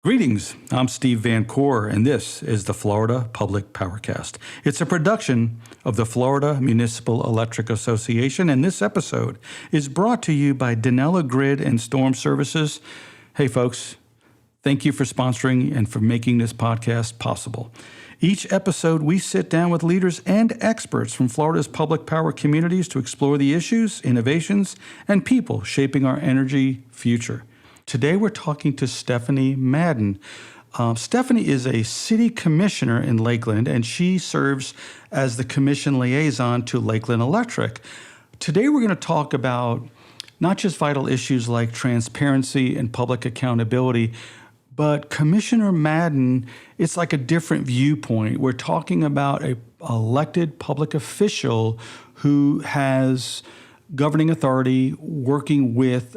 Greetings, I'm Steve Van Coor, and this is the Florida Public Powercast. It's a production of the Florida Municipal Electric Association, and this episode is brought to you by Denella Grid and Storm Services. Hey folks, thank you for sponsoring and for making this podcast possible. Each episode, we sit down with leaders and experts from Florida's public power communities to explore the issues, innovations, and people shaping our energy future. Today, we're talking to Stephanie Madden. Stephanie is a city commissioner in Lakeland, and she serves as the commission liaison to Lakeland Electric. Today, we're going to talk about not just vital issues like transparency and public accountability, but Commissioner Madden, it's like a different viewpoint. We're talking about an elected public official who has governing authority working with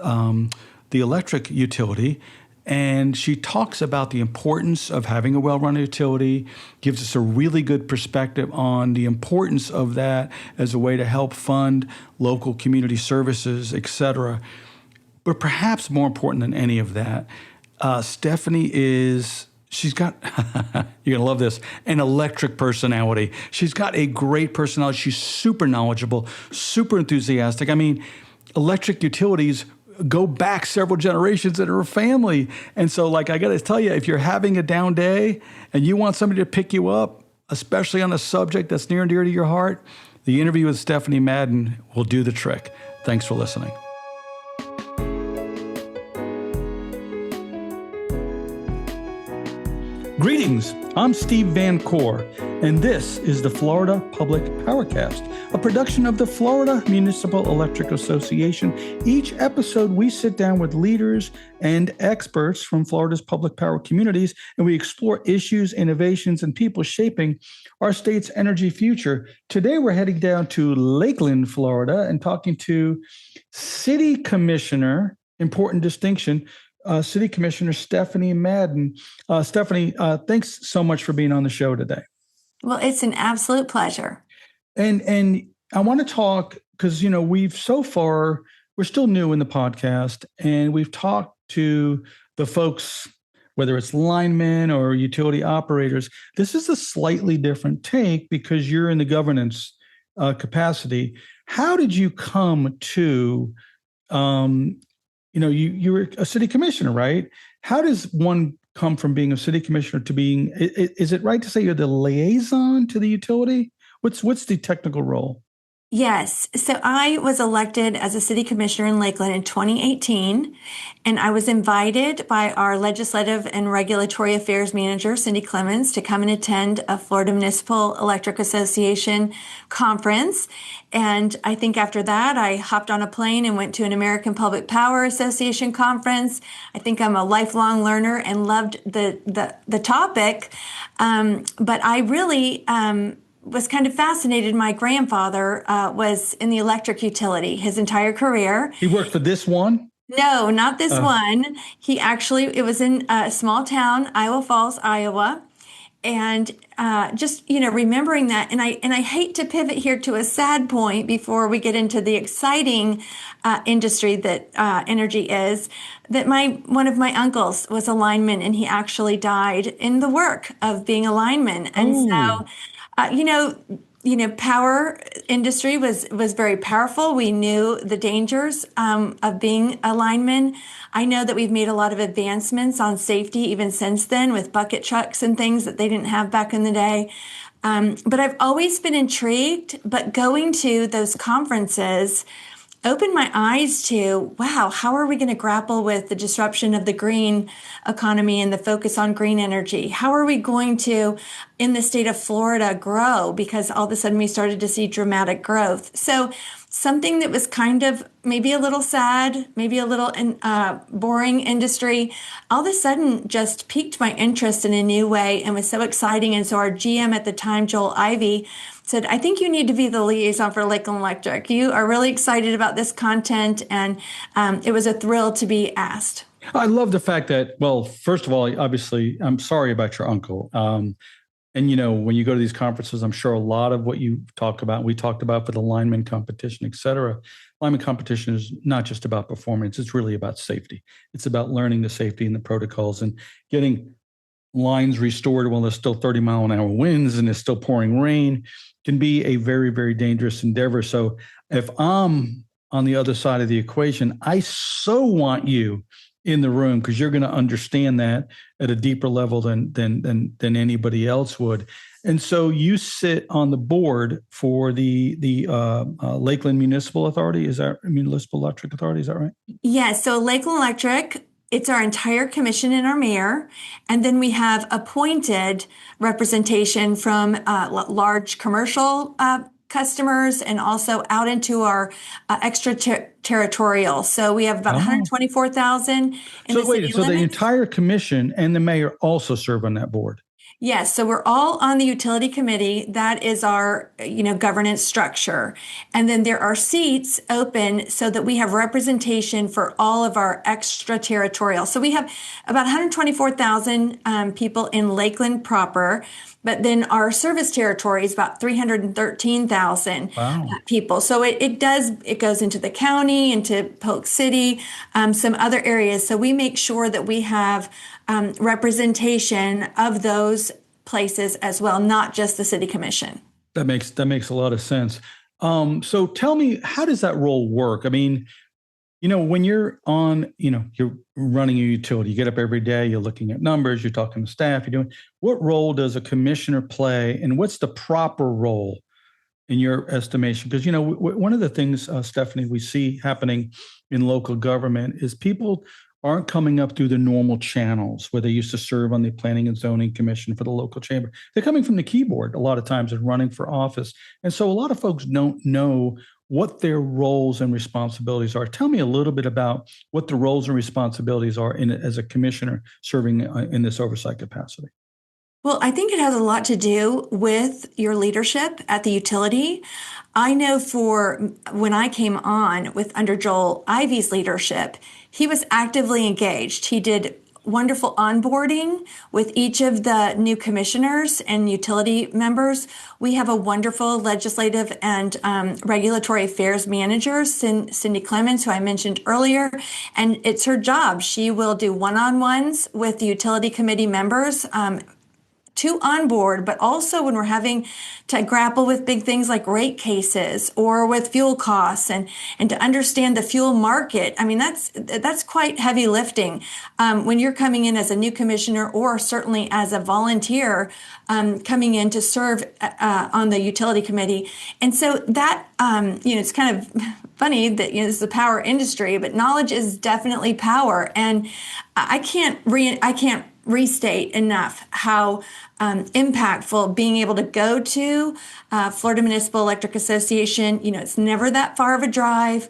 the electric utility, and she talks about the importance of having a well-run utility, gives us a really good perspective on the importance of that as a way to help fund local community services, etc. But perhaps more important than any of that, Stephanie she's got, you're gonna love this, an electric personality. She's got a great personality. She's super knowledgeable, super enthusiastic. I mean, electric utilities go back several generations in her family. And so, I got to tell you, if you're having a down day and you want somebody to pick you up, especially on a subject that's near and dear to your heart, the interview with Stephanie Madden will do the trick. Thanks for listening. Greetings, I'm Steve Van Coor, and this is the Florida Public Powercast, a production of the Florida Municipal Electric Association. Each episode, we sit down with leaders and experts from Florida's public power communities, and we explore issues, innovations, and people shaping our state's energy future. Today, we're heading down to Lakeland, Florida, and talking to City Commissioner, important distinction, City Commissioner Stephanie Madden. Stephanie, thanks so much for being on the show today. Well, it's an absolute pleasure. And I want to talk because, we're still new in the podcast, and we've talked to the folks, whether it's linemen or utility operators. This is a slightly different take because you're in the governance capacity. How did you come to you were a city commissioner, right? How does one come from being a city commissioner to being, is it right to say you're the liaison to the utility? What's the technical role? Yes. So I was elected as a city commissioner in Lakeland in 2018, and I was invited by our legislative and regulatory affairs manager, Cindy Clemens, to come and attend a Florida Municipal Electric Association conference. And I think after that, I hopped on a plane and went to an American Public Power Association conference. I think I'm a lifelong learner and loved the topic. But I really was kind of fascinated. My grandfather was in the electric utility his entire career. He worked for this one? No, not this one. It was in a small town, Iowa Falls, Iowa. And just, remembering that, and I hate to pivot here to a sad point before we get into the exciting industry that energy is, that one of my uncles was a lineman, and he actually died in the work of being a lineman. And so, power industry was very powerful. We knew the dangers of being a lineman. I know that we've made a lot of advancements on safety even since then with bucket trucks and things that they didn't have back in the day. But I've always been intrigued, but going to those conferences opened my eyes to, wow, how are we going to grapple with the disruption of the green economy and the focus on green energy? How are we going to, in the state of Florida, grow? Because all of a sudden we started to see dramatic growth. So something that was kind of maybe a little sad, maybe a little boring industry, all of a sudden just piqued my interest in a new way and was so exciting. And so our GM at the time, Joel Ivey, said, I think you need to be the liaison for Lakeland Electric. You are really excited about this content, and it was a thrill to be asked. I love the fact that, well, first of all, obviously, I'm sorry about your uncle. And, when you go to these conferences, I'm sure a lot of what you talk about, we talked about for the lineman competition, et cetera. Lineman competition is not just about performance. It's really about safety. It's about learning the safety and the protocols and getting lines restored while there's still 30-mile-an-hour winds and it's still pouring rain can be a very, very dangerous endeavor. So if I'm on the other side of the equation, I so want you in the room because you're going to understand that at a deeper level than anybody else would. And so you sit on the board for the Lakeland Municipal Authority. Is that Municipal Electric Authority? Is that right? Yes, so Lakeland Electric, it's our entire commission and our mayor. And then we have appointed representation from large commercial customers and also out into our extraterritorial. So we have about 124,000 in the city So the limits. entire commission and the mayor also serve on that board. Yes, so we're all on the utility committee. That is our, governance structure. And then there are seats open so that we have representation for all of our extraterritorial. So we have about 124,000 people in Lakeland proper, but then our service territory is about 313,000 people. So it goes into the county, into Polk City, some other areas. So we make sure that we have representation of those places as well, not just the city commission. That makes a lot of sense. So tell me, how does that role work? I mean, when you're on, you're running a utility, you get up every day, you're looking at numbers, you're talking to staff, what role does a commissioner play, and what's the proper role in your estimation? Because, one of the things, Stephanie, we see happening in local government is people aren't coming up through the normal channels where they used to serve on the Planning and Zoning Commission for the local chamber. They're coming from the keyboard a lot of times and running for office. And so a lot of folks don't know what their roles and responsibilities are. Tell me a little bit about what the roles and responsibilities are as a commissioner serving in this oversight capacity. Well, I think it has a lot to do with your leadership at the utility. I know for when I came on with under Joel Ivey's leadership, he was actively engaged. He did wonderful onboarding with each of the new commissioners and utility members. We have a wonderful legislative and regulatory affairs manager, Cindy Clemens, who I mentioned earlier, and it's her job. She will do one-on-ones with the utility committee members to onboard, but also when we're having to grapple with big things like rate cases or with fuel costs and to understand the fuel market. I mean, that's quite heavy lifting when you're coming in as a new commissioner or certainly as a volunteer coming in to serve on the utility committee. And so that, it's kind of funny that, this is the power industry, but knowledge is definitely power. And I can't restate enough how impactful being able to go to Florida Municipal Electric Association. It's never that far of a drive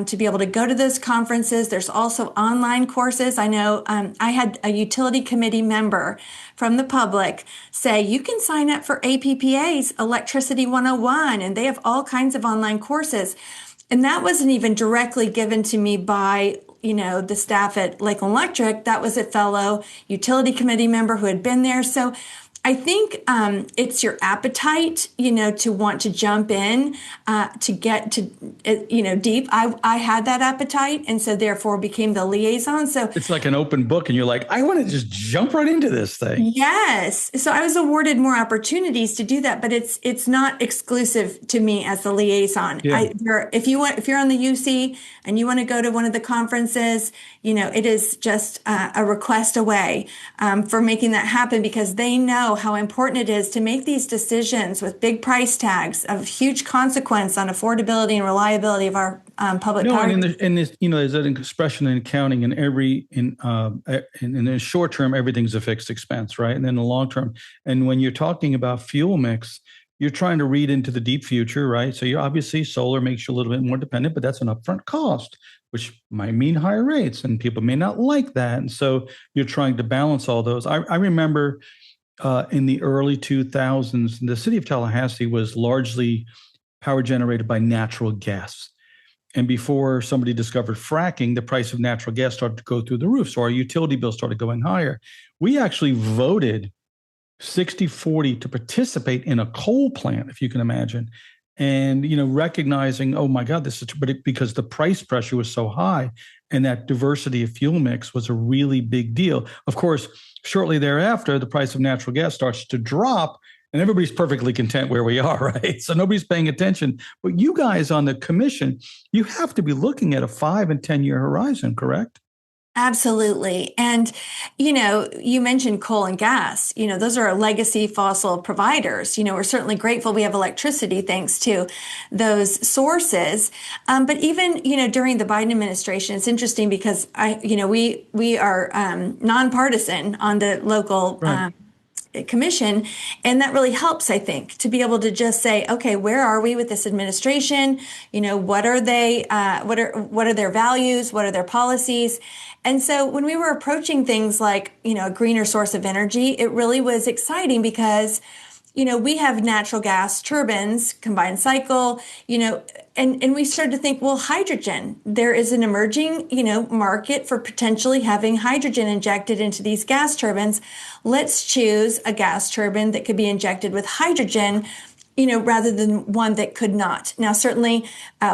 to be able to go to those conferences. There's also online courses. I know I had a utility committee member from the public say, you can sign up for APPA's Electricity 101, and they have all kinds of online courses. And that wasn't even directly given to me by the staff at Lakeland Electric. That was a fellow utility committee member who had been there. So I think it's your appetite, to want to jump in, to get to, deep. I had that appetite, and so therefore became the liaison. So it's like an open book, and you're like, I want to just jump right into this thing. Yes. So I was awarded more opportunities to do that, but it's not exclusive to me as the liaison. Yeah. If you're on the UC and you want to go to one of the conferences, it is just a request away for making that happen, because they know how important it is to make these decisions with big price tags of huge consequence on affordability and reliability of our public power. And there's that expression in accounting, in the short term, everything's a fixed expense, right? And then the long term, and when you're talking about fuel mix, you're trying to read into the deep future, right? So you obviously, solar makes you a little bit more dependent, but that's an upfront cost, which might mean higher rates, and people may not like that. And so you're trying to balance all those. I remember in the early 2000s, the city of Tallahassee was largely power generated by natural gas. And before somebody discovered fracking, the price of natural gas started to go through the roof. So our utility bill started going higher. We actually voted 60-40 to participate in a coal plant, if you can imagine. And, recognizing, oh my God, because the price pressure was so high and that diversity of fuel mix was a really big deal. Of course, shortly thereafter, the price of natural gas starts to drop and everybody's perfectly content where we are, right? So nobody's paying attention. But you guys on the commission, you have to be looking at a 5 and 10-year horizon, correct? Absolutely. And, you mentioned coal and gas. Those are legacy fossil providers. We're certainly grateful we have electricity thanks to those sources. But even, during the Biden administration, it's interesting because we are nonpartisan on the local Right. commission, and that really helps, I think, to be able to just say, okay, where are we with this administration? What are they, what are their values, what are their policies? And so when we were approaching things like, a greener source of energy, it really was exciting because we have natural gas turbines, combined cycle, and we started to think, well, hydrogen, there is an emerging, market for potentially having hydrogen injected into these gas turbines. Let's choose a gas turbine that could be injected with hydrogen, rather than one that could not. Now, certainly,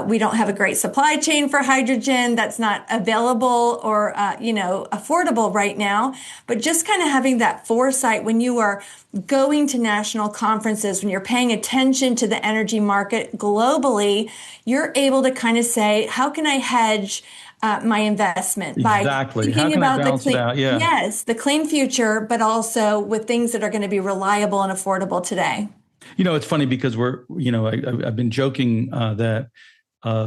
we don't have a great supply chain for hydrogen. That's not available or, affordable right now. But just kind of having that foresight when you are going to national conferences, when you're paying attention to the energy market globally, you're able to kind of say, how can I hedge my investment by Exactly. How thinking can I about the balance it clean, out? Yeah. yes, the clean future, but also with things that are going to be reliable and affordable today. It's funny because I've been joking that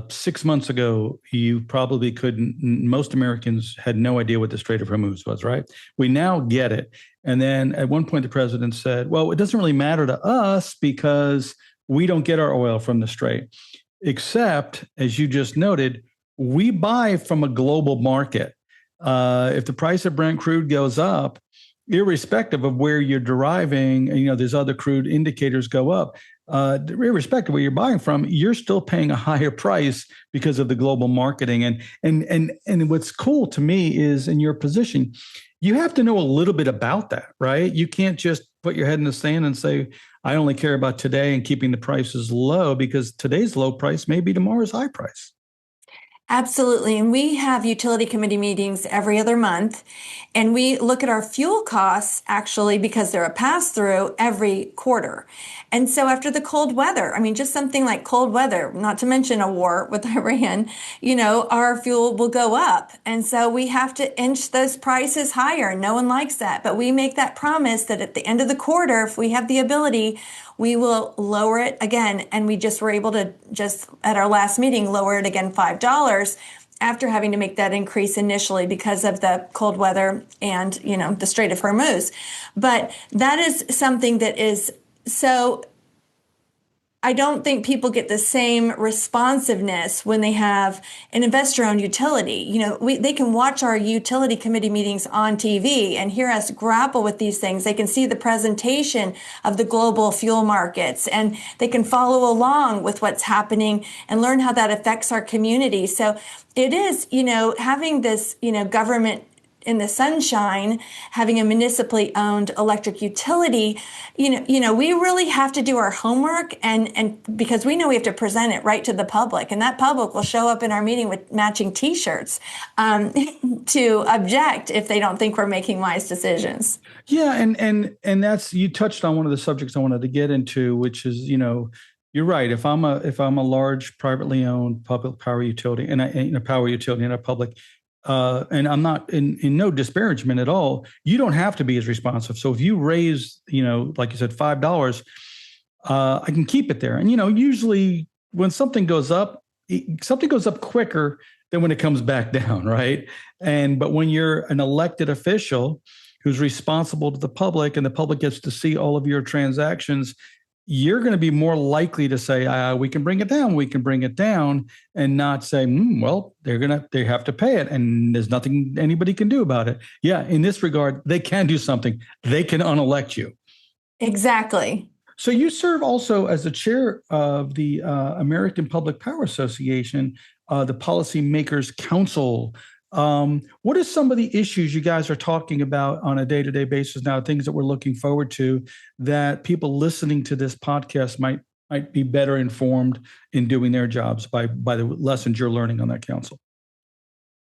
6 months ago, you probably couldn't, most Americans had no idea what the Strait of Hormuz was, right? We now get it. And then at one point, the president said, well, it doesn't really matter to us because we don't get our oil from the Strait, except, as you just noted, we buy from a global market. If the price of Brent crude goes up, irrespective of where you're deriving, there's other crude indicators go up. Irrespective of where you're buying from, you're still paying a higher price because of the global marketing. And what's cool to me is in your position, you have to know a little bit about that, right? You can't just put your head in the sand and say, I only care about today and keeping the prices low, because today's low price may be tomorrow's high price. Absolutely. And we have utility committee meetings every other month. And we look at our fuel costs actually because they're a pass through every quarter. And so after the cold weather, just something like cold weather, not to mention a war with Iran, our fuel will go up. And so we have to inch those prices higher. No one likes that. But we make that promise that at the end of the quarter, if we have the ability, we will lower it again. And we just were able to just at our last meeting, lower it again $5 after having to make that increase initially because of the cold weather and, the Strait of Hormuz. But that is something that is so, I don't think people get the same responsiveness when they have an investor-owned utility. They can watch our utility committee meetings on TV and hear us grapple with these things. They can see the presentation of the global fuel markets, and they can follow along with what's happening and learn how that affects our community. So it is, having this, government in the sunshine, having a municipally owned electric utility, we really have to do our homework and because we know we have to present it right to the public, and that public will show up in our meeting with matching T-shirts to object if they don't think we're making wise decisions. Yeah, and that's, you touched on one of the subjects I wanted to get into, which is, you're right. If I'm a large privately owned public power utility and a power utility and a public. And I'm not in no disparagement at all. You don't have to be as responsive. So if you raise, like you said, $5, I can keep it there. And, usually when something goes up quicker than when it comes back down, right? But when you're an elected official who's responsible to the public and the public gets to see all of your transactions, you're going to be more likely to say, we can bring it down, and not say, well, they have to pay it, and there's nothing anybody can do about it. Yeah, in this regard, they can do something. They can unelect you. Exactly. So you serve also as the chair of the American Public Power Association, the Policymakers Council. What are some of the issues you guys are talking about on a day-to-day basis now, things that we're looking forward to that people listening to this podcast might be better informed in doing their jobs by the lessons you're learning on that council?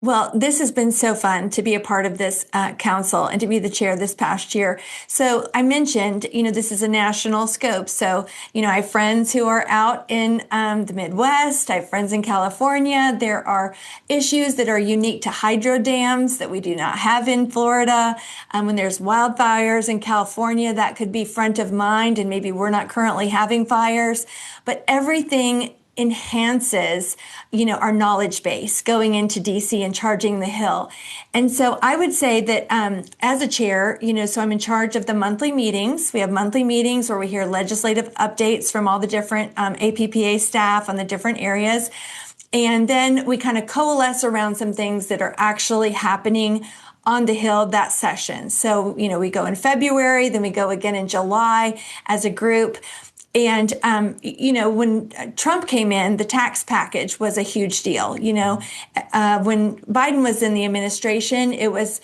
Well, this has been so fun to be a part of this council and to be the chair this past year. So I mentioned, this is a national scope. So, I have friends who are out in the Midwest. I have friends in California. There are issues that are unique to hydro dams that we do not have in Florida. When there's wildfires in California, that could be front of mind, and maybe we're not currently having fires. But everything enhances, our knowledge base going into DC and charging the Hill. And so I would say that as a chair, so I'm in charge of the monthly meetings. We have monthly meetings where we hear legislative updates from all the different APPA staff on the different areas. And then we kind of coalesce around some things that are actually happening on the Hill that session. So, we go in February, then we go again in July as a group. And, when Trump came in, the tax package was a huge deal. When Biden was in the administration, it was,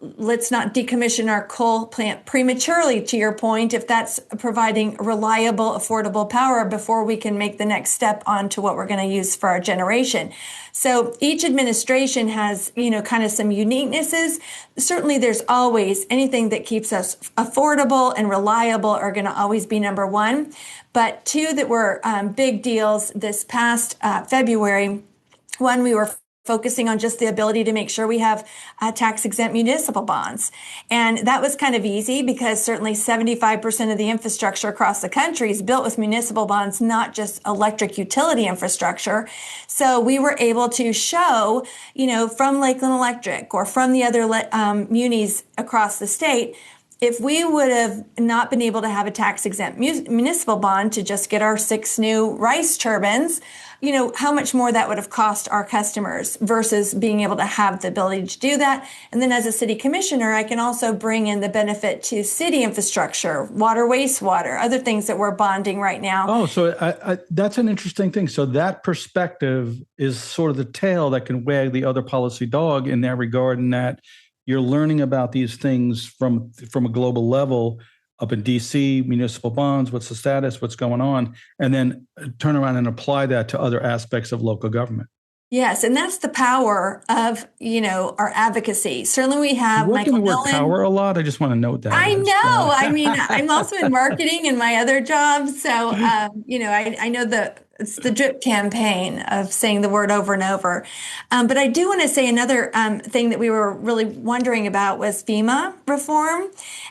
let's not decommission our coal plant prematurely, to your point, if that's providing reliable, affordable power before we can make the next step on to what we're going to use for our generation. So each administration has, kind of some uniquenesses. Certainly there's always anything that keeps us affordable and reliable are going to always be number one. But two that were big deals this past February. One, we were focusing on just the ability to make sure we have tax-exempt municipal bonds. And that was kind of easy because certainly 75% of the infrastructure across the country is built with municipal bonds, not just electric utility infrastructure. So we were able to show, from Lakeland Electric or from the other munis across the state, if we would have not been able to have a tax-exempt municipal bond to just get our 6 new rice turbines, how much more that would have cost our customers versus being able to have the ability to do that. And then as a city commissioner, I can also bring in the benefit to city infrastructure, water, wastewater, other things that we're bonding right now. Oh, so that's an interesting thing. So that perspective is sort of the tail that can wag the other policy dog in that regard, in that you're learning about these things from a global level up in DC, municipal bonds, what's the status, what's going on, and then turn around and apply that to other aspects of local government. Yes, and that's the power of, our advocacy. Certainly we have you work Michael in the word Nolan. Power a lot. I just want to note that. I know. I mean, I'm also in marketing in my other job. So, I know it's the drip campaign of saying the word over and over. But I do want to say another thing that we were really wondering about was FEMA reform.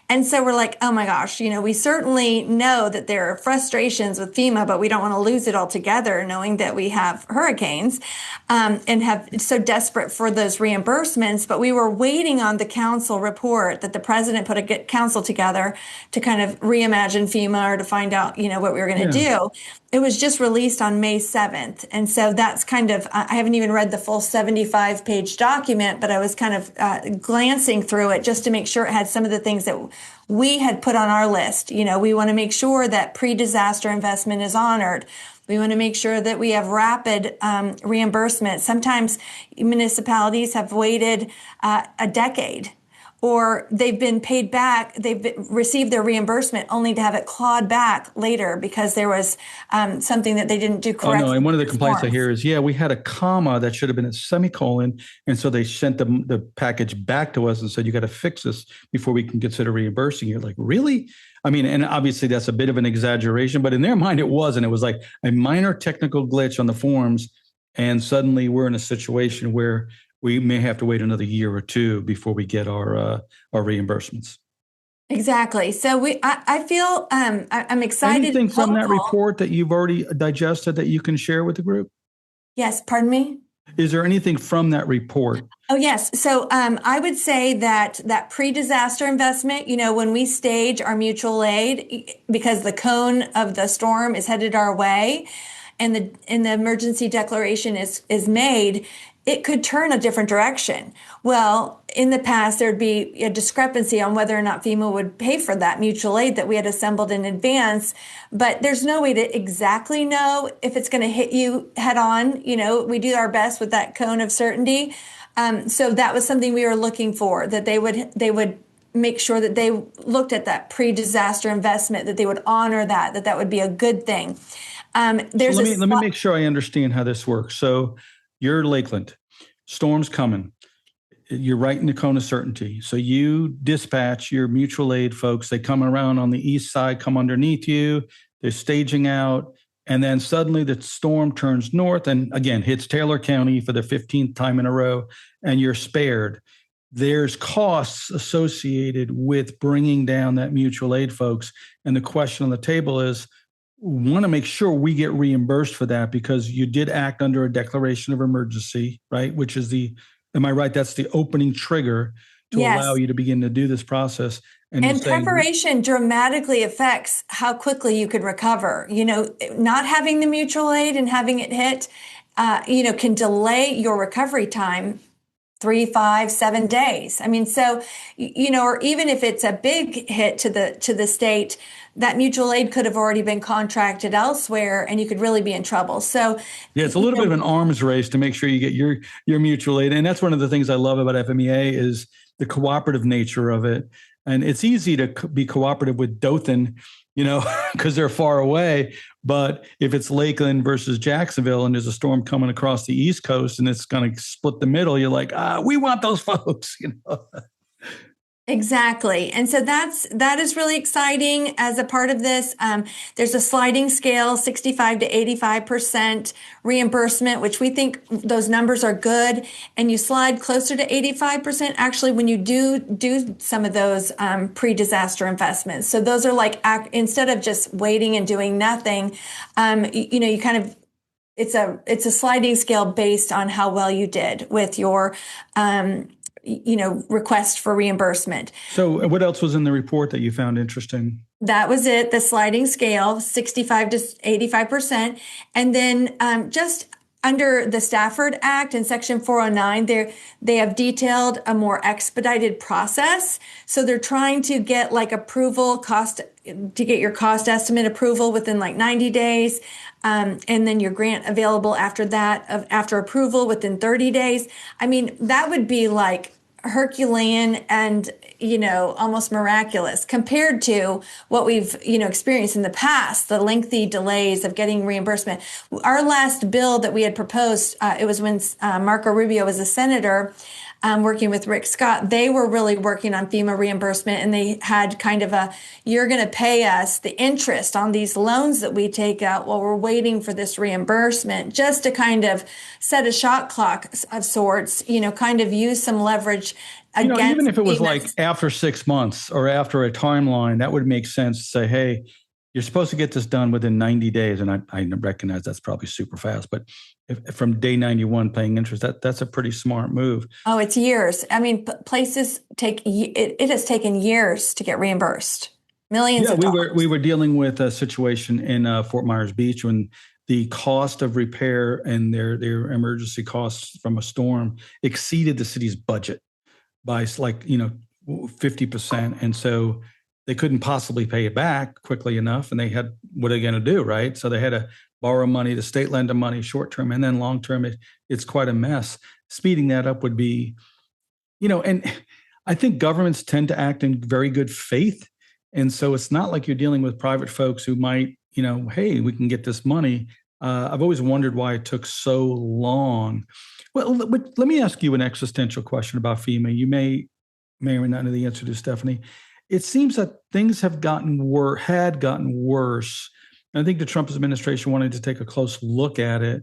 And so we're like, oh my gosh, we certainly know that there are frustrations with FEMA, but we don't want to lose it altogether, knowing that we have hurricanes and have so desperate for those reimbursements. But we were waiting on the council report that the president put a council together to kind of reimagine FEMA or to find out, what we were going to do. It was just released on May 7th. And so that's kind of, I haven't even read the full 75-page document, but I was kind of glancing through it just to make sure it had some of the things that we had put on our list. We want to make sure that pre-disaster investment is honored. We want to make sure that we have rapid reimbursement. Sometimes municipalities have waited a decade, or they've been paid back, received their reimbursement only to have it clawed back later because there was something that they didn't do correctly. Oh, no, and one of the complaints I hear is, we had a comma that should have been a semicolon, and so they sent the package back to us and said, you got to fix this before we can consider reimbursing you. Like, really? I mean, and obviously that's a bit of an exaggeration, but in their mind it wasn't. It was like a minor technical glitch on the forms, and suddenly we're in a situation where we may have to wait another year or two before we get our reimbursements. Exactly. So I feel I'm excited. Anything from that report that you've already digested that you can share with the group? Yes. Pardon me? Is there anything from that report? Oh, yes. So I would say that pre-disaster investment, when we stage our mutual aid, because the cone of the storm is headed our way and the emergency declaration is made, it could turn a different direction. Well, in the past, there'd be a discrepancy on whether or not FEMA would pay for that mutual aid that we had assembled in advance. But there's no way to exactly know if it's going to hit you head on. We do our best with that cone of certainty. So that was something we were looking for, that they would make sure that they looked at that pre-disaster investment, that they would honor that would be a good thing. So There's let me make sure I understand how this works. So you're Lakeland, storm's coming. You're right in the cone of certainty. So you dispatch your mutual aid folks. They come around on the east side, come underneath you. They're staging out. And then suddenly the storm turns north and again hits Taylor County for the 15th time in a row, and you're spared. There's costs associated with bringing down that mutual aid folks. And the question on the table is, we want to make sure we get reimbursed for that because you did act under a declaration of emergency, right? Which is am I right? That's the opening trigger to allow Yes. you to begin to do this process. And you're And saying, preparation dramatically affects how quickly you could recover. Not having the mutual aid and having it hit, can delay your recovery time 3, 5, 7 days. I mean, so, or even if it's a big hit to the state, that mutual aid could have already been contracted elsewhere and you could really be in trouble. So, yeah, it's a little bit of an arms race to make sure you get your mutual aid. And that's one of the things I love about FMEA is the cooperative nature of it. And it's easy to be cooperative with Dothan, because they're far away. But if it's Lakeland versus Jacksonville and there's a storm coming across the East Coast and it's going to split the middle, you're like, we want those folks, Exactly. And so that is really exciting as a part of this. There's a sliding scale, 65 to 85% reimbursement, which we think those numbers are good. And you slide closer to 85% actually when you do some of those pre-disaster investments. So those are like, instead of just waiting and doing nothing, you kind of, it's a sliding scale based on how well you did with your request for reimbursement. So what else was in the report that you found interesting? That was it, the sliding scale, 65 to 85%. And then just under the Stafford Act in Section 409, they have detailed a more expedited process. So they're trying to get to get your cost estimate approval within 90 days. And then your grant available after that, after approval within 30 days. I mean, that would be like Herculean and, almost miraculous compared to what we've, experienced in the past, the lengthy delays of getting reimbursement. Our last bill that we had proposed, it was when Marco Rubio was a senator, working with Rick Scott. They were really working on FEMA reimbursement, and they had kind of you're going to pay us the interest on these loans that we take out while we're waiting for this reimbursement, just to kind of set a shot clock of sorts, kind of use some leverage against even if it was FEMA. like after 6 months or after a timeline, that would make sense to say, hey, you're supposed to get this done within 90 days. And I recognize that's probably super fast, but if from day 91 paying interest, that's a pretty smart move. Oh, it's years. I mean, places it has taken years to get reimbursed. Millions of dollars. We were dealing with a situation in Fort Myers Beach when the cost of repair and their emergency costs from a storm exceeded the city's budget by 50%. And so they couldn't possibly pay it back quickly enough. And they had, what are they going to do, right? So they had to borrow money, the state lend them money short-term, and then long-term, it's quite a mess. Speeding that up would be, and I think governments tend to act in very good faith. And so it's not like you're dealing with private folks who might, hey, we can get this money. I've always wondered why it took so long. Well, let me ask you an existential question about FEMA. You may or may not know the answer to, Stephanie. It seems that things had gotten worse. And I think the Trump administration wanted to take a close look at it.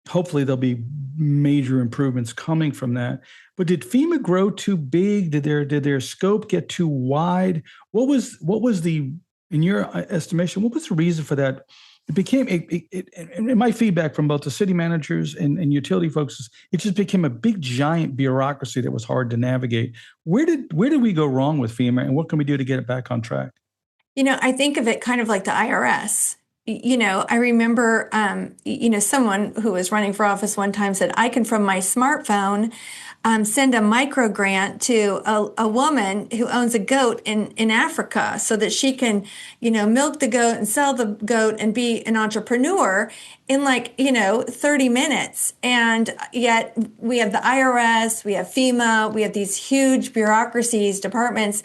Hopefully there'll be major improvements coming from that. But did FEMA grow too big? Did their scope get too wide? What was in your estimation, what was the reason for that? It became, and my feedback from both the city managers and utility folks is it just became a big, giant bureaucracy that was hard to navigate. Where did we go wrong with FEMA, and what can we do to get it back on track? I think of it kind of like the IRS. I remember, someone who was running for office one time said, I can, from my smartphone, send a micro grant to a woman who owns a goat in Africa so that she can, milk the goat and sell the goat and be an entrepreneur in 30 minutes. And yet we have the IRS, we have FEMA, we have these huge bureaucracies, departments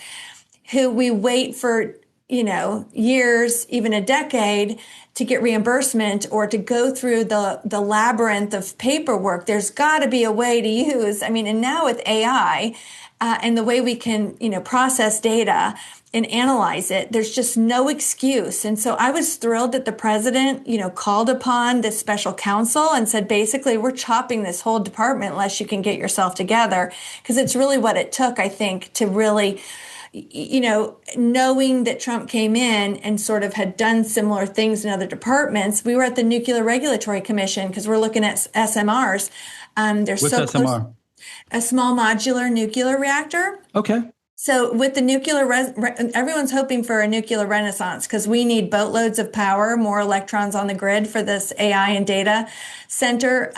who we wait for, years, even a decade to get reimbursement or to go through the labyrinth of paperwork. There's got to be a way to use, and now with AI and the way we can, process data and analyze it, there's just no excuse. And so I was thrilled that the president, called upon this special counsel and said, basically, we're chopping this whole department unless you can get yourself together. Because it's really what it took, I think, to really knowing that Trump came in and sort of had done similar things in other departments. We were at the Nuclear Regulatory Commission because we're looking at SMRs. They're What's so SMR? close. A small modular nuclear reactor. Okay. So with the nuclear, everyone's hoping for a nuclear renaissance because we need boatloads of power, more electrons on the grid for this AI and data center.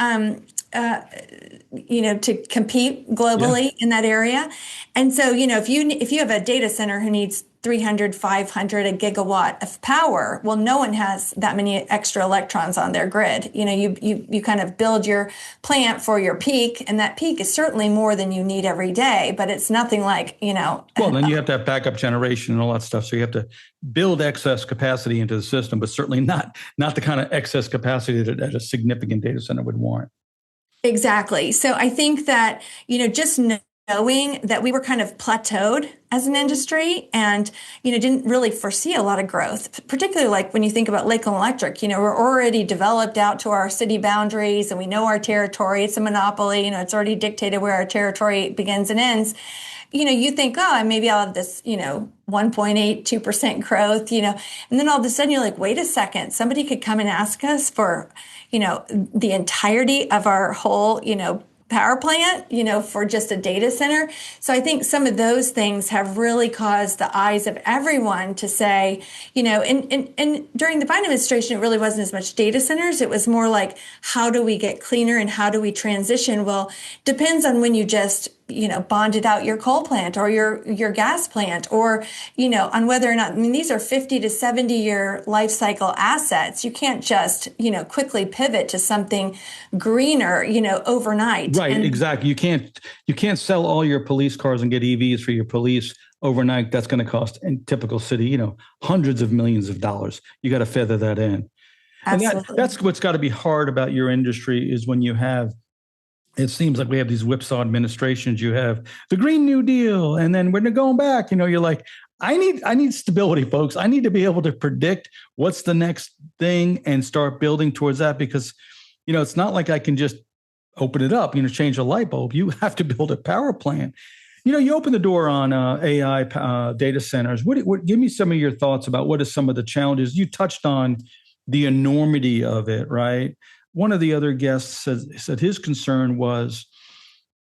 To compete globally in that area. And so, if you have a data center who needs 300, 500, a gigawatt of power, well, no one has that many extra electrons on their grid. You kind of build your plant for your peak, and that peak is certainly more than you need every day, but it's nothing like, Well, then you have to have backup generation and all that stuff. So you have to build excess capacity into the system, but certainly not the kind of excess capacity that a significant data center would warrant. Exactly. So I think that, just knowing that we were kind of plateaued as an industry and, didn't really foresee a lot of growth, particularly like when you think about Lakeland Electric, we're already developed out to our city boundaries and we know our territory. It's a monopoly, it's already dictated where our territory begins and ends. You think, oh, maybe I'll have this, 1.8, 2% growth, and then all of a sudden you're like, wait a second, somebody could come and ask us for, the entirety of our whole, power plant, for just a data center. So I think some of those things have really caused the eyes of everyone to say, and during the Biden administration, it really wasn't as much data centers. It was more like, how do we get cleaner and how do we transition? Well, depends on when you just bonded out your coal plant or your gas plant or, on whether or not, these are 50 to 70 year life cycle assets. You can't just, quickly pivot to something greener, overnight. Right. Exactly. You can't sell all your police cars and get EVs for your police overnight. That's going to cost in typical city, hundreds of millions of dollars. You got to feather that in. Absolutely. And that's what's got to be hard about your industry is when you have, it seems like we have these whipsaw administrations. You have the Green New Deal, and then we're going back. You're like, I need stability, folks. I need to be able to predict what's the next thing and start building towards that because, it's not like I can just open it up, change a light bulb. You have to build a power plant. You open the door on AI data centers. What? Give me some of your thoughts about what are some of the challenges. You touched on the enormity of it, right? One of the other guests said his concern was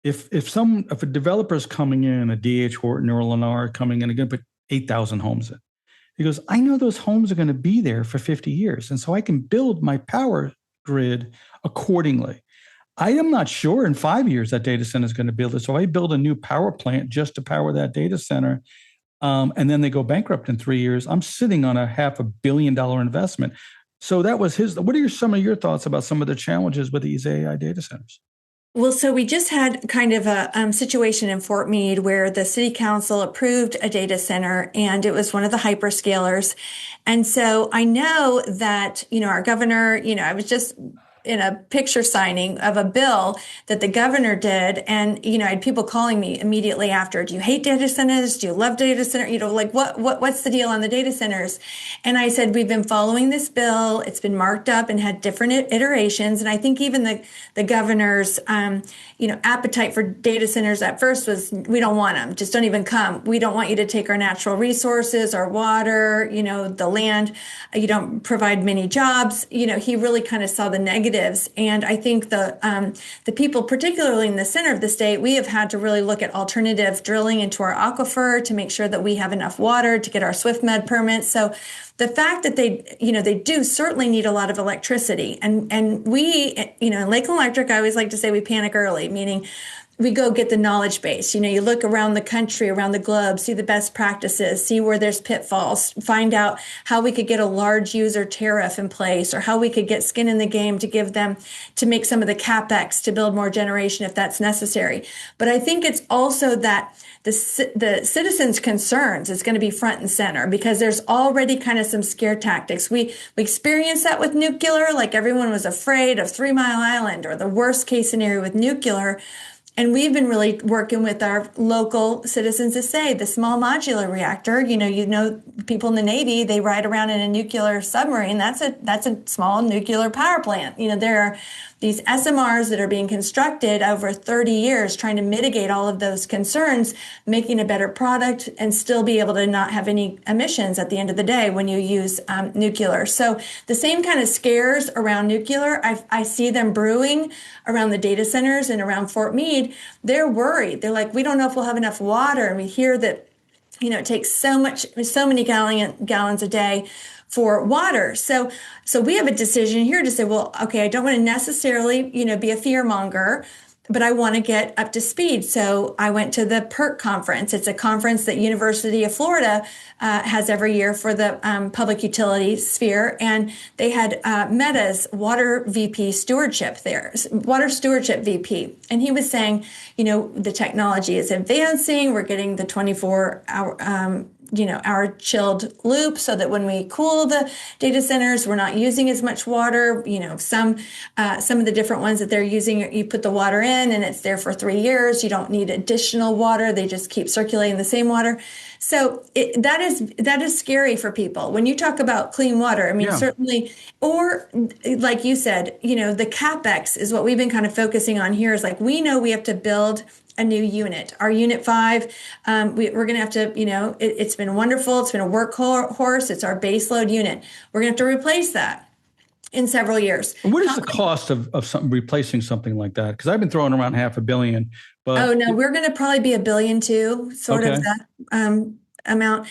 if a developer is coming in, a DH Horton or Lennar coming in, and going to put 8,000 homes in. He goes, I know those homes are going to be there for 50 years. And so I can build my power grid accordingly. I am not sure in 5 years that data center is going to build it. So I build a new power plant just to power that data center. And then they go bankrupt in 3 years. I'm sitting on a $500 million investment. So that was what are some of your thoughts about some of the challenges with these AI data centers? Well, so we just had kind of a situation in Fort Meade where the city council approved a data center and it was one of the hyperscalers. And so I know that, our governor, I was just in a picture signing of a bill that the governor did. And, I had people calling me immediately after, do you hate data centers? Do you love data center? What's the deal on the data centers? And I said, we've been following this bill. It's been marked up and had different iterations. And I think even the governor's, appetite for data centers at first was, we don't want them. Just don't even come. We don't want you to take our natural resources, our water, the land. You don't provide many jobs. He really kind of saw the negatives. And I think the people, particularly in the center of the state, we have had to really look at alternative drilling into our aquifer to make sure that we have enough water to get our SwiftMed permits. So the fact that they do certainly need a lot of electricity. And we, in Lakeland Electric, I always like to say we panic early, meaning we go get the knowledge base. You look around the country, around the globe, see the best practices, see where there's pitfalls, find out how we could get a large user tariff in place, or how we could get skin in the game to give them, to make some of the capex to build more generation if that's necessary. But I think it's also that the citizens' concerns is going to be front and center, because there's already kind of some scare tactics. We experienced that with nuclear, like everyone was afraid of 3 Mile Island or the worst case scenario with nuclear. And we've been really working with our local citizens to say the small modular reactor, people in the Navy, they ride around in a nuclear submarine. That's a small nuclear power plant. There are these SMRs that are being constructed over 30 years, trying to mitigate all of those concerns, making a better product and still be able to not have any emissions at the end of the day when you use nuclear. So the same kind of scares around nuclear, I see them brewing around the data centers and around Fort Meade. They're worried. They're like, we don't know if we'll have enough water. And we hear that, it takes so many gallons a day for water. So we have a decision here to say, well, okay, I don't want to necessarily, be a fear monger, but I want to get up to speed. So I went to the PERC conference. It's a conference that University of Florida has every year for the public utility sphere. And they had Meta's water VP stewardship there, water stewardship VP. And he was saying, the technology is advancing. We're getting the 24-hour our chilled loop, so that when we cool the data centers, we're not using as much water. Some of the different ones that they're using, you put the water in and it's there for 3 years. You don't need additional water. They just keep circulating the same water. So that is scary for people. When you talk about clean water, certainly, or like you said, the CapEx is what we've been kind of focusing on here, is like, we know we have to build a new unit. Our unit 5, we're going to have to, it's been wonderful. It's been a workhorse. It's our baseload unit. We're going to have to replace that in several years. And what is the cost of replacing something like that? Because I've been throwing around $500 million. But oh no, we're going to probably be $1 billion too, sort of that amount.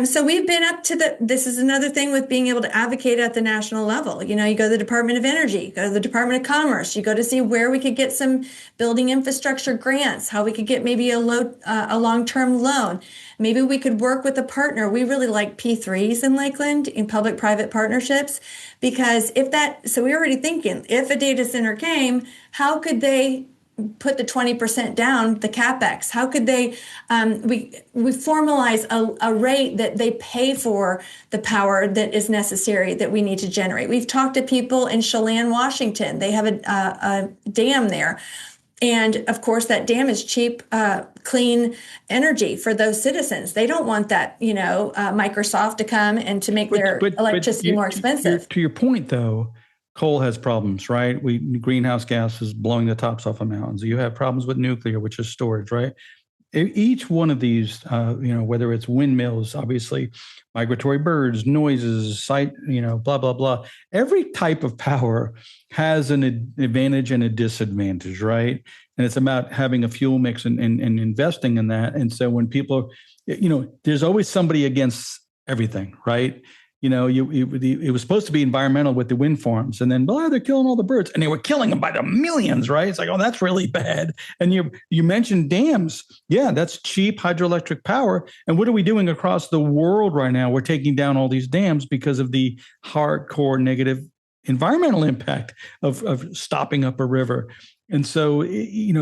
So we've been up to this is another thing with being able to advocate at the national level. You go to the Department of Energy, go to the Department of Commerce, you go to see where we could get some building infrastructure grants, how we could get maybe a long-term loan. Maybe we could work with a partner. We really like P3s in Lakeland, in public-private partnerships, because so we're already thinking, if a data center came, how could they put the 20% down, the CapEx? How could they, we formalize a rate that they pay for the power that is necessary, that we need to generate? We've talked to people in Chelan, Washington. They have a dam there. And of course, that dam is cheap, clean energy for those citizens. They don't want that, Microsoft to come and to make their electricity more expensive. To your point, though, coal has problems, right? Greenhouse gases blowing the tops off of mountains. You have problems with nuclear, which is storage, right? Each one of these, whether it's windmills, obviously, migratory birds, noises, blah, blah, blah. Every type of power has an advantage and a disadvantage, right? And it's about having a fuel mix and investing in that. And so when people, there's always somebody against everything, right? It was supposed to be environmental with the wind farms, and then, they're killing all the birds, and they were killing them by the millions, right? It's like, oh, that's really bad. And you mentioned dams. Yeah, that's cheap hydroelectric power. And what are we doing across the world right now? We're taking down all these dams because of the hardcore negative environmental impact of stopping up a river. And so,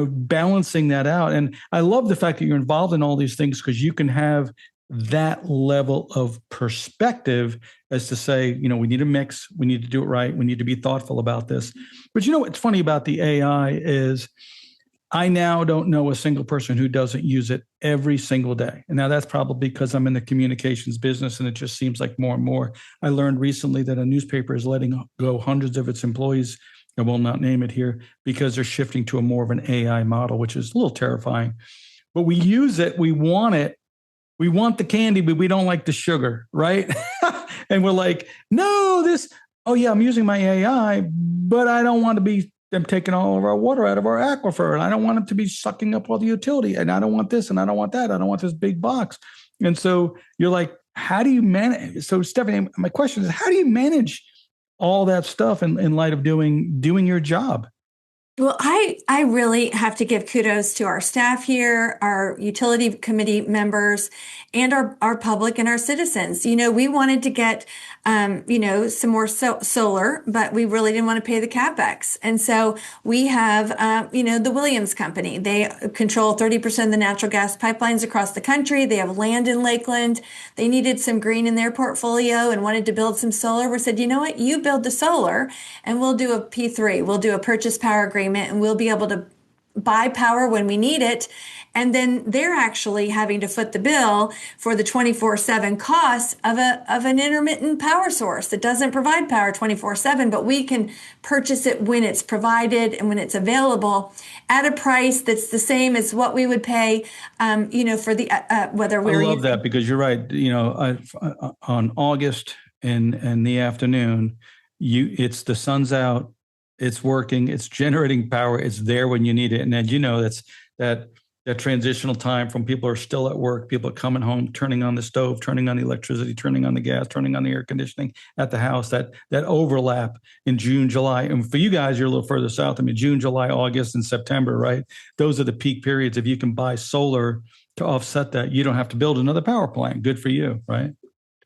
balancing that out. And I love the fact that you're involved in all these things, because you can have that level of perspective as to say, we need a mix, we need to do it right, we need to be thoughtful about this. But what's funny about the AI is I now don't know a single person who doesn't use it every single day. And now that's probably because I'm in the communications business, and it just seems like more and more. I learned recently that a newspaper is letting go hundreds of its employees. I will not name it here, because they're shifting to a more of an AI model, which is a little terrifying. But we use it, we want it. We want the candy, but we don't like the sugar, right? And we're like, no, I'm using my AI, but I don't want to be them taking all of our water out of our aquifer. And I don't want them to be sucking up all the utility. And I don't want this, and I don't want that. I don't want this big box. And so you're like, how do you manage? So Stephanie, my question is, how do you manage all that stuff in light of doing your job? Well, I really have to give kudos to our staff here, our utility committee members, and our public and our citizens. We wanted to get, some more solar, but we really didn't want to pay the capex. And so we have, the Williams Company. They control 30% of the natural gas pipelines across the country. They have land in Lakeland. They needed some green in their portfolio and wanted to build some solar. We said, you know what, you build the solar and we'll do a P3. We'll do a purchase power agreement and we'll be able to buy power when we need it. And then they're actually having to foot the bill for the 24/7 costs of an intermittent power source that doesn't provide power 24/7, but we can purchase it when it's provided and when it's available at a price that's the same as what we would pay, for the whether I we're love using. that because you're right. On August in the afternoon, it's the sun's out, it's working, it's generating power, it's there when you need it, and then that's that that transitional time from people are still at work, people are coming home, turning on the stove, turning on the electricity, turning on the gas, turning on the air conditioning at the house. That overlap in June, July, and for you guys, you're a little further south. I mean, June, July, August, and September, right? Those are the peak periods. If you can buy solar to offset that, you don't have to build another power plant. Good for you, right?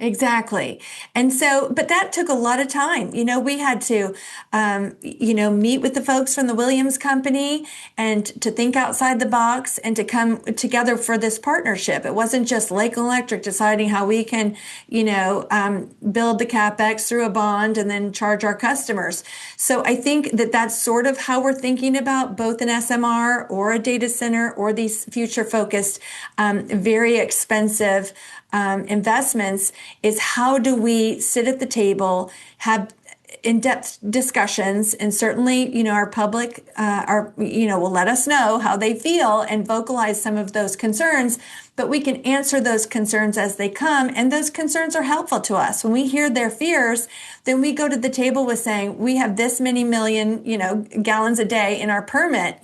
Exactly. And so, but that took a lot of time. We had to, meet with the folks from the Williams Company and to think outside the box and to come together for this partnership. It wasn't just Lakeland Electric deciding how we can, build the CapEx through a bond and then charge our customers. So I think that that's sort of how we're thinking about both an SMR or a data center or these future focused, very expensive investments is how do we sit at the table, have in-depth discussions, and certainly, our public, will let us know how they feel and vocalize some of those concerns, but we can answer those concerns as they come. And those concerns are helpful to us. When we hear their fears, then we go to the table with saying, we have this many million, gallons a day in our permit,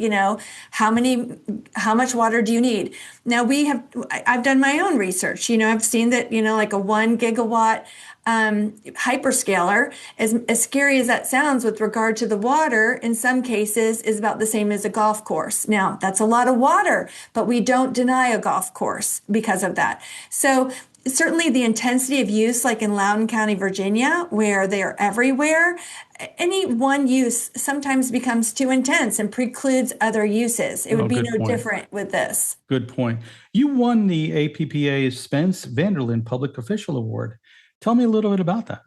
how much water do you need? Now I've done my own research, I've seen that, like a 1 gigawatt hyperscaler, as scary as that sounds with regard to the water, in some cases is about the same as a golf course. Now, that's a lot of water, but we don't deny a golf course because of that. So certainly the intensity of use, like in Loudoun County, Virginia, where they are everywhere, any one use sometimes becomes too intense and precludes other uses. It would be no different with this. Good point. You won the APPA's Spence Vanderlyn Public Official Award. Tell me a little bit about that.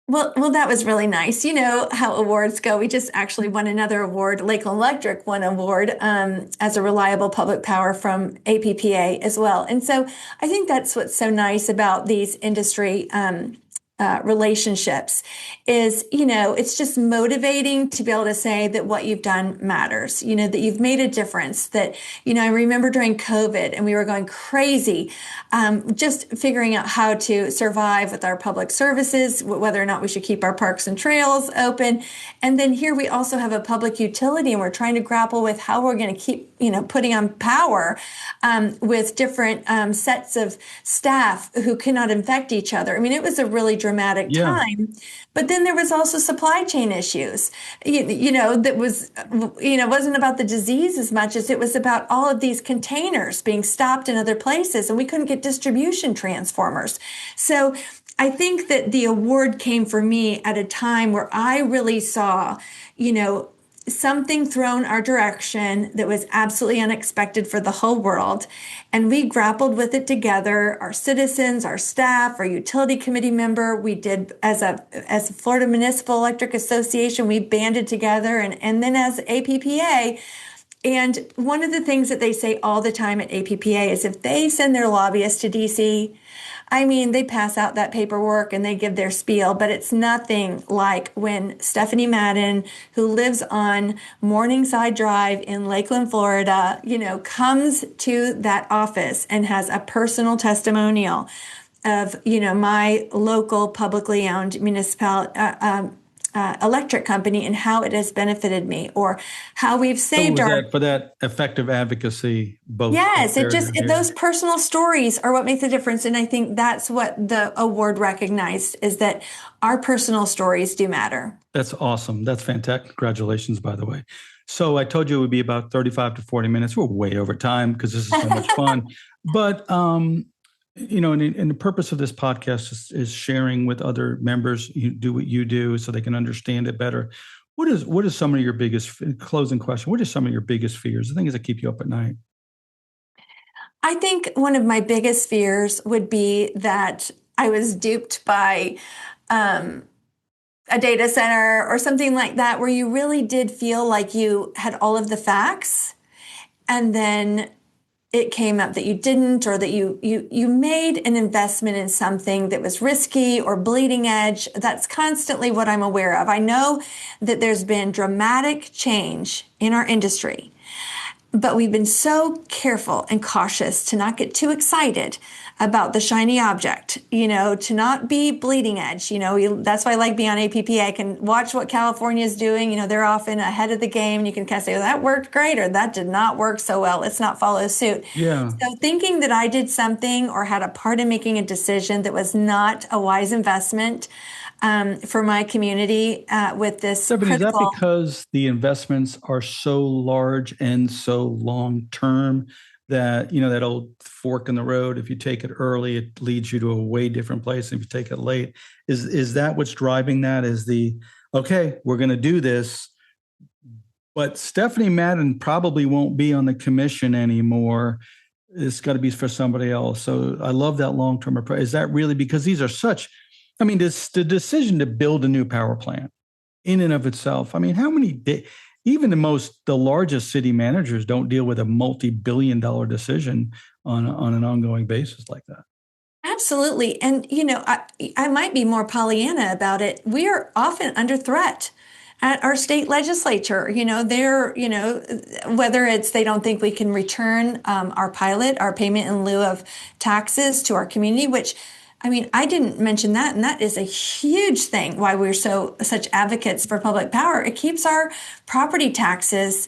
Well, that was really nice. You know how awards go. We just actually won another award. Lakeland Electric won an award as a reliable public power from APPA as well. And so I think that's what's so nice about these industry relationships is, it's just motivating to be able to say that what you've done matters, that you've made a difference, that, I remember during COVID and we were going crazy, just figuring out how to survive with our public services, whether or not we should keep our parks and trails open. And then here we also have a public utility and we're trying to grapple with how we're going to keep, putting on power with different sets of staff who cannot infect each other. I mean, it was a really dramatic time. But then there was also supply chain issues, that was, wasn't about the disease as much as it was about all of these containers being stopped in other places and we couldn't get distribution transformers. So I think that the award came for me at a time where I really saw, something thrown our direction that was absolutely unexpected for the whole world. And we grappled with it together, our citizens, our staff, our utility committee member. We did as a Florida Municipal Electric Association, we banded together and then as APPA. And one of the things that they say all the time at APPA is if they send their lobbyists to DC, I mean, they pass out that paperwork and they give their spiel, but it's nothing like when Stephanie Madden, who lives on Morningside Drive in Lakeland, Florida, comes to that office and has a personal testimonial of, my local publicly owned municipal electric company and how it has benefited me, or how we've So saved was our. that for that effective advocacy, both Yes, it there just and here? those personal stories are what make the difference, and I think that's what the award recognized, is that our personal stories do matter. That's awesome. That's fantastic. Congratulations, by the way. So I told you it would be about 35 to 40 minutes. We're way over time because this is so much fun. But, and the purpose of this podcast is sharing with other members. You do what you do so they can understand it better. What is some of your biggest, closing question, what are some of your biggest fears, the things that keep you up at night? I think one of my biggest fears would be that I was duped by a data center or something like that, where you really did feel like you had all of the facts, and then it came up that you didn't, or that you made an investment in something that was risky or bleeding edge. That's constantly what I'm aware of. I know that there's been dramatic change in our industry, but we've been so careful and cautious to not get too excited about the shiny object, to not be bleeding edge. That's why I like being on APPA. I can watch what California is doing. They're often ahead of the game, and you can kind of say, well, that worked great, or that did not work so well. Let's not follow suit. Yeah. So thinking that I did something or had a part in making a decision that was not a wise investment for my community with this Stephanie, is that critical. because the investments are so large and so long term that, that old fork in the road, if you take it early, it leads you to a way different place. If you take it late, is that what's driving that? Okay, we're going to do this, but Stephanie Madden probably won't be on the commission anymore. It's got to be for somebody else. So I love that long-term approach. Is that really because these are the decision to build a new power plant in and of itself? How many even the largest city managers don't deal with a multi-billion-dollar decision on an ongoing basis like that. Absolutely. And, I might be more Pollyanna about it. We are often under threat at our state legislature. Whether it's they don't think we can return our payment in lieu of taxes to our community, which, I didn't mention that, and that is a huge thing why we're such advocates for public power. It keeps our property taxes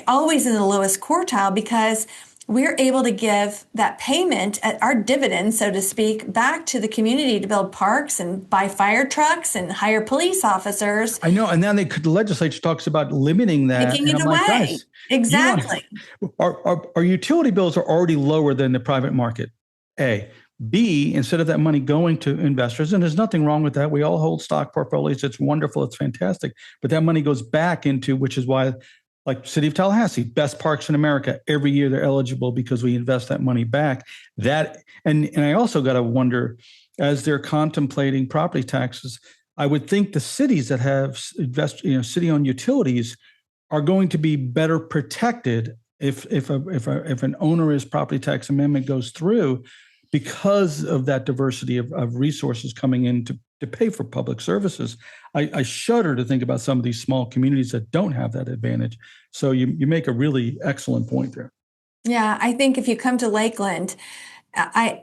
always in the lowest quartile, because we're able to give that payment at our dividend, so to speak, back to the community to build parks and buy fire trucks and hire police officers. I know, and now the legislature talks about limiting that. Taking it away. Like, guys, exactly. Our utility bills are already lower than the private market. A. B, instead of that money going to investors, and there's nothing wrong with that. We all hold stock portfolios. It's wonderful. It's fantastic. But that money goes back into, which is why, like City of Tallahassee, best parks in America, every year they're eligible because we invest that money back. And I also got to wonder, as they're contemplating property taxes, I would think the cities that have city-owned utilities are going to be better protected if an onerous property tax amendment goes through, because of that diversity of resources coming in to pay for public services. I shudder to think about some of these small communities that don't have that advantage. So you make a really excellent point there. Yeah, I think if you come to Lakeland, I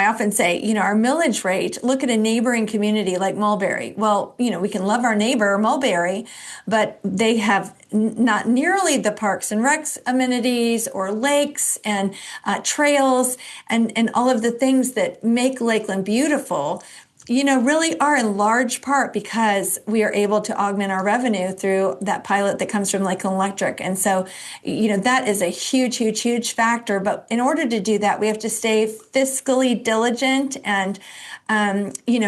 often say, our millage rate, look at a neighboring community like Mulberry. Well, we can love our neighbor, Mulberry, but they have not nearly the parks and recs amenities or lakes and trails and all of the things that make Lakeland beautiful, really are in large part because we are able to augment our revenue through that pilot that comes from Lakeland Electric. And so, that is a huge, huge, huge factor. But in order to do that, we have to stay fiscally diligent and,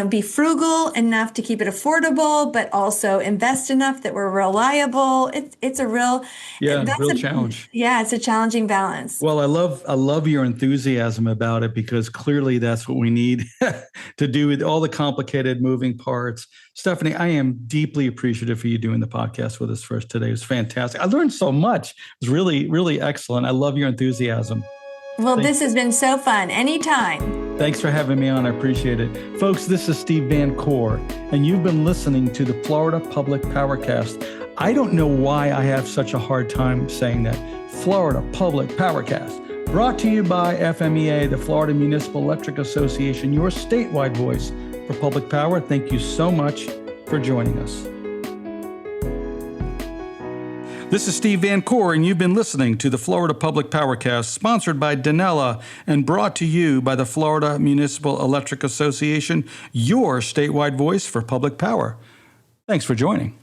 be frugal enough to keep it affordable, but also invest enough that we're reliable. It's a real, challenge. Yeah, it's a challenging balance. Well, I love your enthusiasm about it, because clearly that's what we need to do with all the complicated moving parts. Stephanie, I am deeply appreciative for you doing the podcast with us for us today. It was fantastic. I learned so much. It was really, really excellent. I love your enthusiasm. Well, this has been so fun. Anytime. Thanks for having me on. I appreciate it. Folks, this is Steve Van Coor, and you've been listening to the Florida Public Powercast. I don't know why I have such a hard time saying that. Florida Public Powercast, brought to you by FMEA, the Florida Municipal Electric Association, your statewide voice for public power. Thank you so much for joining us. This is Steve Van Coor, and you've been listening to the Florida Public Powercast, sponsored by Danella and brought to you by the Florida Municipal Electric Association, your statewide voice for public power. Thanks for joining.